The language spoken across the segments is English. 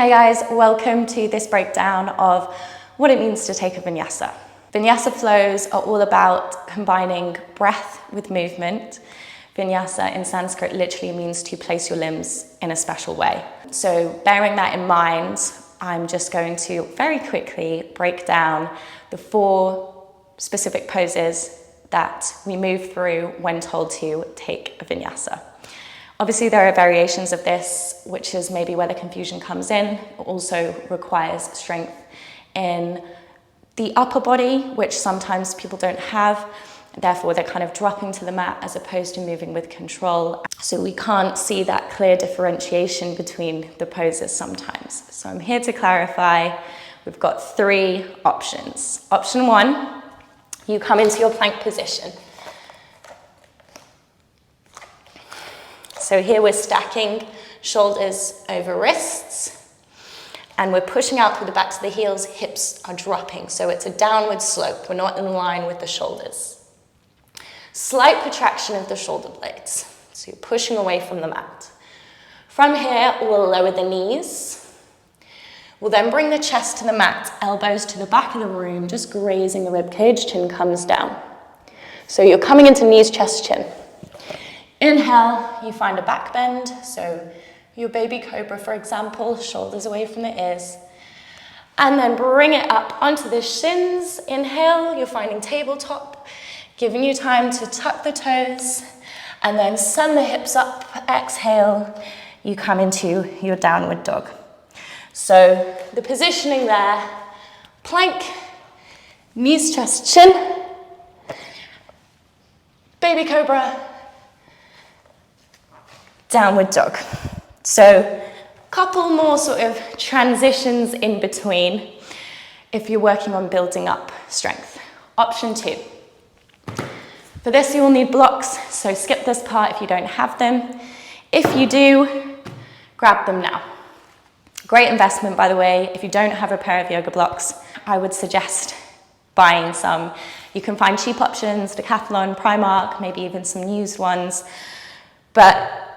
Hi guys, welcome to this breakdown of what it means to take a vinyasa. Vinyasa flows are all about combining breath with movement. Vinyasa in Sanskrit literally means to place your limbs in a special way. So bearing that in mind, I'm just going to very quickly break down the 4 specific poses that we move through when told to take a vinyasa. Obviously, there are variations of this, which is maybe where the confusion comes in. It also requires strength in the upper body, which sometimes people don't have. Therefore, they're kind of dropping to the mat as opposed to moving with control. So we can't see that clear differentiation between the poses sometimes. So I'm here to clarify. We've got 3 options. Option 1, you come into your plank position. So here we're stacking shoulders over wrists, and we're pushing out through the backs of the heels, hips are dropping. So it's a downward slope, we're not in line with the shoulders. Slight protraction of the shoulder blades, so you're pushing away from the mat. From here, we'll lower the knees. We'll then bring the chest to the mat, elbows to the back of the room, just grazing the rib cage, chin comes down. So you're coming into knees, chest, chin. Inhale, you find a back bend, so your baby cobra, for example, shoulders away from the ears. And then bring it up onto the shins. Inhale, you're finding tabletop, giving you time to tuck the toes, and then send the hips up. Exhale, you come into your downward dog. So the positioning there, plank, knees, chest, chin, baby cobra, downward dog. So couple more sort of transitions in between if you're working on building up strength. Option 2. For this you will need blocks, so skip this part if you don't have them. If you do, grab them now. Great investment, by the way. If you don't have a pair of yoga blocks, I would suggest buying some. You can find cheap options, Decathlon, Primark, maybe even some used ones, but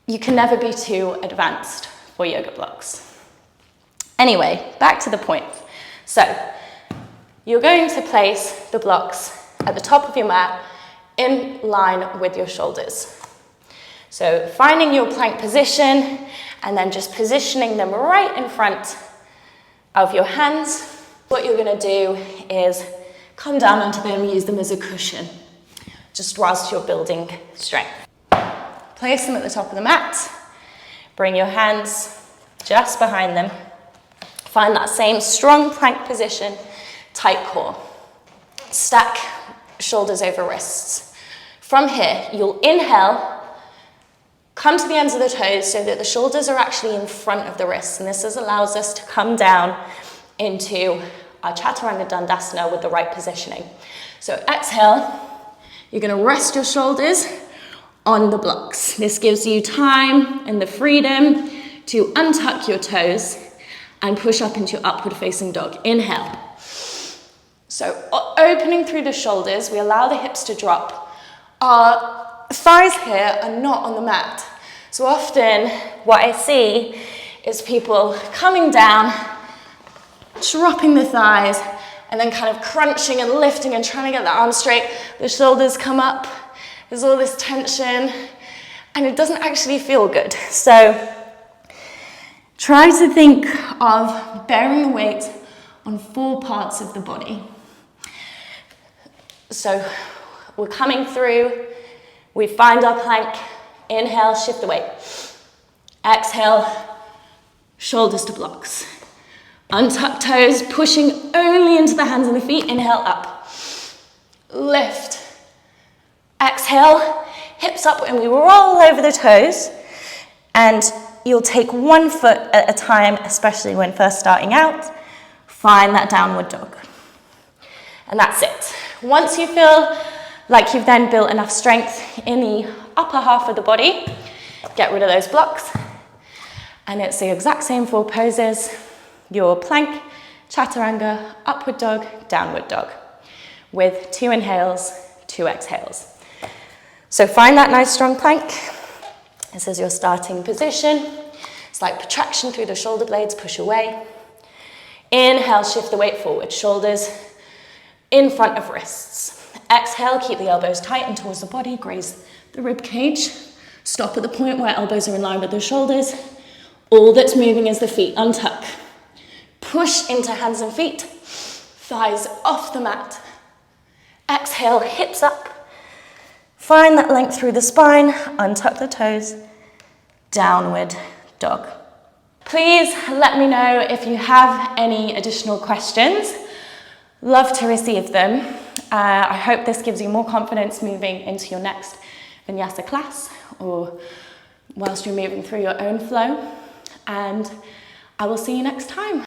you can never be too advanced for yoga blocks. Anyway, back to the point. So, you're going to place the blocks at the top of your mat in line with your shoulders. So, finding your plank position and then just positioning them right in front of your hands. What you're going to do is come down onto them, use them as a cushion, just whilst you're building strength. Place them at the top of the mat, bring your hands just behind them, find that same strong plank position, tight core. Stack shoulders over wrists. From here, you'll inhale, come to the ends of the toes so that the shoulders are actually in front of the wrists, and this allows us to come down into our Chaturanga Dandasana with the right positioning. So exhale, you're going to rest your shoulders on the blocks. This gives you time and the freedom to untuck your toes and push up into your upward facing dog. Inhale. So opening through the shoulders, we allow the hips to drop. Our thighs here are not on the mat. So often what I see is people coming down, dropping the thighs, and then kind of crunching and lifting and trying to get the arms straight. The shoulders come up. There's all this tension, and it doesn't actually feel good. So try to think of bearing the weight on 4 parts of the body. So we're coming through, we find our plank, inhale, shift the weight. Exhale, shoulders to blocks. Untuck toes, pushing only into the hands and the feet, inhale up. Lift. Exhale, hips up, and we roll over the toes, and you'll take 1 foot at a time, especially when first starting out. Find that downward dog. And that's it. Once you feel like you've then built enough strength in the upper half of the body, get rid of those blocks, and it's the exact same 4 poses. Your plank, chaturanga, upward dog, downward dog, with 2 inhales, 2 exhales. So find that nice strong plank. This is your starting position. It's like protraction through the shoulder blades, push away. Inhale, shift the weight forward, shoulders in front of wrists. Exhale, keep the elbows tight and towards the body, graze the rib cage. Stop at the point where elbows are in line with the shoulders. All that's moving is the feet, untuck. Push into hands and feet, thighs off the mat. Exhale, hips up. Find that length through the spine, untuck the toes, downward dog. Please let me know if you have any additional questions. Love to receive them. I hope this gives you more confidence moving into your next vinyasa class or whilst you're moving through your own flow. And I will see you next time.